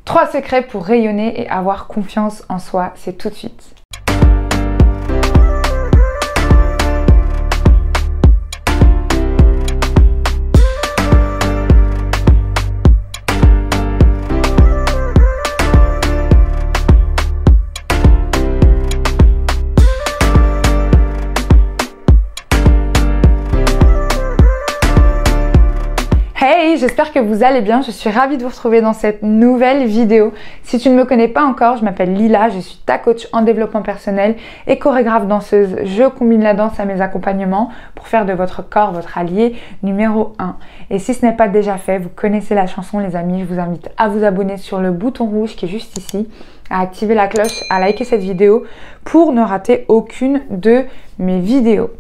3 secrets pour rayonner et avoir confiance en soi, c'est tout de suite. Hey, j'espère que vous allez bien, je suis ravie de vous retrouver dans cette nouvelle vidéo. Si tu ne me connais pas encore, je m'appelle Lila, je suis ta coach en développement personnel et chorégraphe danseuse. Je combine la danse à mes accompagnements pour faire de votre corps votre allié numéro 1. Et si ce n'est pas déjà fait, vous connaissez la chanson les amis, je vous invite à vous abonner sur le bouton rouge qui est juste ici, à activer la cloche, à liker cette vidéo pour ne rater aucune de mes vidéos.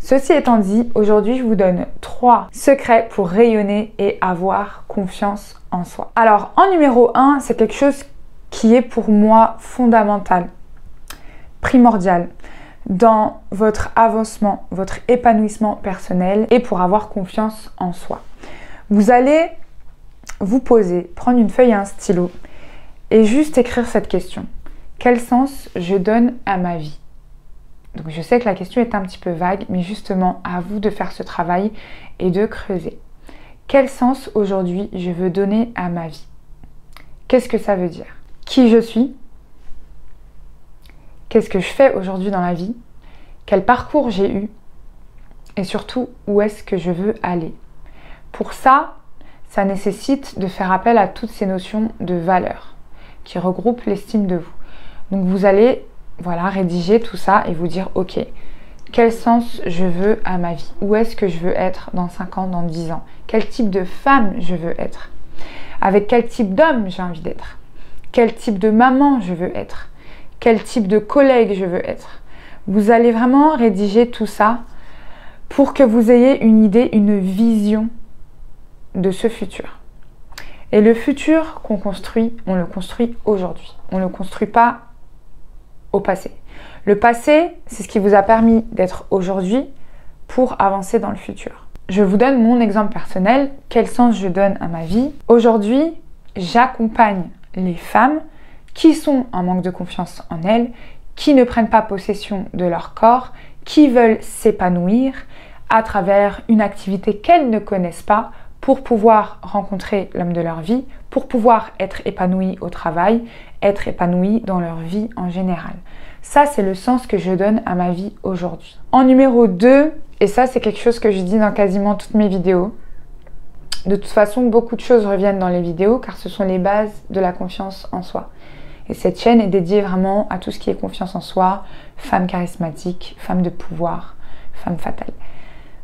Ceci étant dit, aujourd'hui je vous donne 3 secrets pour rayonner et avoir confiance en soi. Alors en numéro 1, c'est quelque chose qui est pour moi fondamental, primordial dans votre avancement, votre épanouissement personnel et pour avoir confiance en soi. Vous allez vous poser, prendre une feuille et un stylo et juste écrire cette question. Quel sens je donne à ma vie ? Donc je sais que la question est un petit peu vague, mais justement à vous de faire ce travail et de creuser. Quel sens aujourd'hui je veux donner à ma vie? Qu'est-ce que ça veut dire? Qui je suis? Qu'est-ce que je fais aujourd'hui dans la vie? Quel parcours j'ai eu? Et surtout, où est-ce que je veux aller? Pour ça, ça nécessite de faire appel à toutes ces notions de valeur qui regroupent l'estime de vous. Donc vous allez rédiger tout ça et vous dire ok, quel sens je veux à ma vie? Où est-ce que je veux être dans 5 ans, dans 10 ans? Quel type de femme je veux être? Avec quel type d'homme j'ai envie d'être? Quel type de maman je veux être? Quel type de collègue je veux être? Vous allez vraiment rédiger tout ça pour que vous ayez une idée, une vision de ce futur. Et le futur qu'on construit, on le construit aujourd'hui. On ne le construit pas au passé. Le passé, c'est ce qui vous a permis d'être aujourd'hui pour avancer dans le futur. Je vous donne mon exemple personnel, quel sens je donne à ma vie. Aujourd'hui, j'accompagne les femmes qui sont en manque de confiance en elles, qui ne prennent pas possession de leur corps, qui veulent s'épanouir à travers une activité qu'elles ne connaissent pas pour pouvoir rencontrer l'homme de leur vie, pour pouvoir être épanouies au travail, être épanouies dans leur vie en général. Ça, c'est le sens que je donne à ma vie aujourd'hui. En numéro 2, et ça, c'est quelque chose que je dis dans quasiment toutes mes vidéos. De toute façon, beaucoup de choses reviennent dans les vidéos car ce sont les bases de la confiance en soi. Et cette chaîne est dédiée vraiment à tout ce qui est confiance en soi, femme charismatique, femme de pouvoir, femme fatale.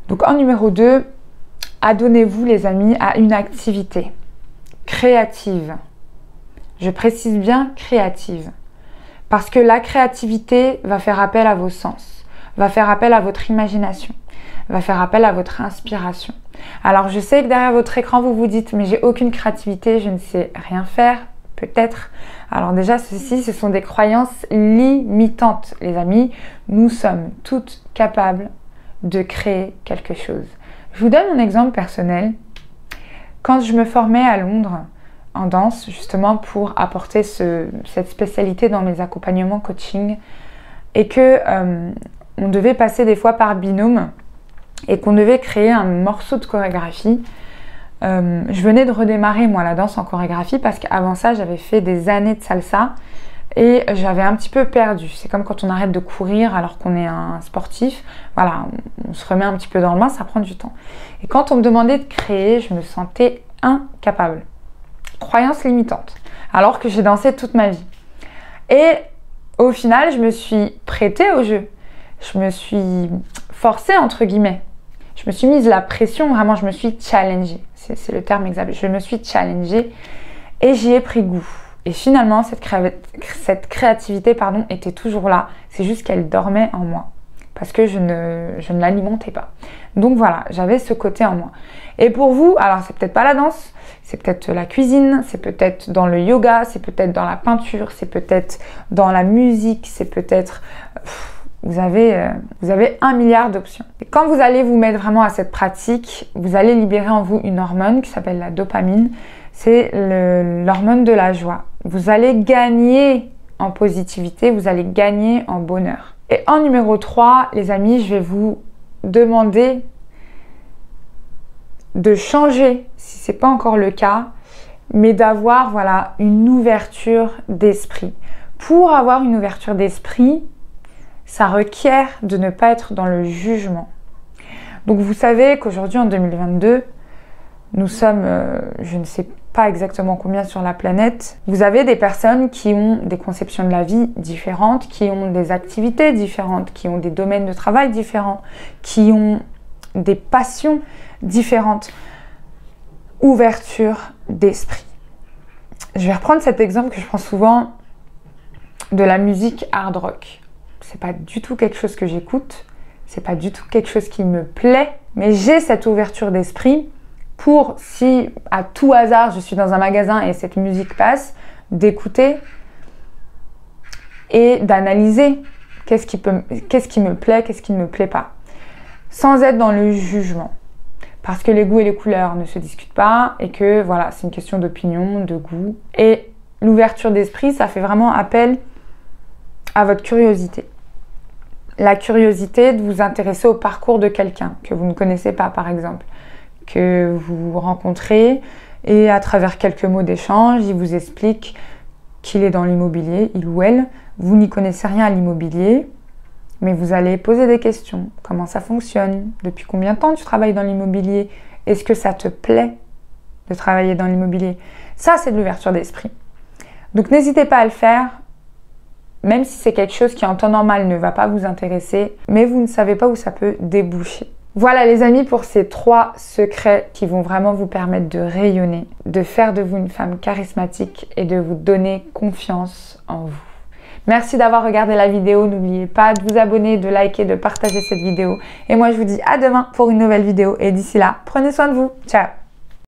Donc en numéro 2, adonnez-vous les amis à une activité créative. Je précise bien créative. Parce que la créativité va faire appel à vos sens, va faire appel à votre imagination, va faire appel à votre inspiration. Alors je sais que derrière votre écran vous vous dites mais j'ai aucune créativité, je ne sais rien faire, peut-être. Alors déjà ceci, ce sont des croyances limitantes les amis. Nous sommes toutes capables de créer quelque chose. Je vous donne un exemple personnel. Quand je me formais à Londres en danse, justement pour apporter cette spécialité dans mes accompagnements coaching, et que on devait passer des fois par binôme et qu'on devait créer un morceau de chorégraphie. Je venais de redémarrer moi la danse en chorégraphie parce qu'avant ça j'avais fait des années de salsa et j'avais un petit peu perdu. C'est comme quand on arrête de courir alors qu'on est un sportif. Voilà, on se remet un petit peu dans le bain, ça prend du temps. Et quand on me demandait de créer, je me sentais incapable. Croyance limitante, alors que j'ai dansé toute ma vie. Et au final, je me suis prêtée au jeu. Je me suis forcée, entre guillemets. Je me suis mise la pression, vraiment, je me suis challengée. C'est le terme exact. Je me suis challengée et j'y ai pris goût. Et finalement, cette créativité était toujours là. C'est juste qu'elle dormait en moi. Parce que je ne l'alimentais pas. Donc voilà, j'avais ce côté en moi. Et pour vous, alors c'est peut-être pas la danse, c'est peut-être la cuisine, c'est peut-être dans le yoga, c'est peut-être dans la peinture, c'est peut-être dans la musique, c'est peut-être... Vous avez 1 milliard d'options. Et quand vous allez vous mettre vraiment à cette pratique, vous allez libérer en vous une hormone qui s'appelle la dopamine. c'est l'hormone de la joie. Vous allez gagner en positivité, vous allez gagner en bonheur. Et en numéro 3, les amis, je vais vous demander de changer, si ce n'est pas encore le cas, mais d'avoir voilà, une ouverture d'esprit. Pour avoir une ouverture d'esprit, ça requiert de ne pas être dans le jugement. Donc vous savez qu'aujourd'hui, en 2022, nous sommes, je ne sais pas exactement combien sur la planète. Vous avez des personnes qui ont des conceptions de la vie différentes, qui ont des activités différentes, qui ont des domaines de travail différents, qui ont des passions différentes. Ouverture d'esprit. Je vais reprendre cet exemple que je prends souvent de la musique hard rock. C'est pas du tout quelque chose que j'écoute, c'est pas du tout quelque chose qui me plaît, mais j'ai cette ouverture d'esprit pour, si à tout hasard je suis dans un magasin et cette musique passe, d'écouter et d'analyser qu'est-ce qui me plaît, qu'est-ce qui ne me plaît pas, sans être dans le jugement. Parce que les goûts et les couleurs ne se discutent pas et que voilà, c'est une question d'opinion, de goût. Et l'ouverture d'esprit, ça fait vraiment appel à votre curiosité. La curiosité de vous intéresser au parcours de quelqu'un que vous ne connaissez pas, par exemple, que vous rencontrez et à travers quelques mots d'échange, il vous explique qu'il est dans l'immobilier, il ou elle. Vous n'y connaissez rien à l'immobilier, mais vous allez poser des questions. Comment ça fonctionne? Depuis combien de temps tu travailles dans l'immobilier? Est-ce que ça te plaît de travailler dans l'immobilier? Ça, c'est de l'ouverture d'esprit. Donc, n'hésitez pas à le faire, même si c'est quelque chose qui en temps normal ne va pas vous intéresser, mais vous ne savez pas où ça peut déboucher. Voilà les amis pour ces 3 secrets qui vont vraiment vous permettre de rayonner, de faire de vous une femme charismatique et de vous donner confiance en vous. Merci d'avoir regardé la vidéo, n'oubliez pas de vous abonner, de liker, de partager cette vidéo. Et moi je vous dis à demain pour une nouvelle vidéo et d'ici là, prenez soin de vous. Ciao!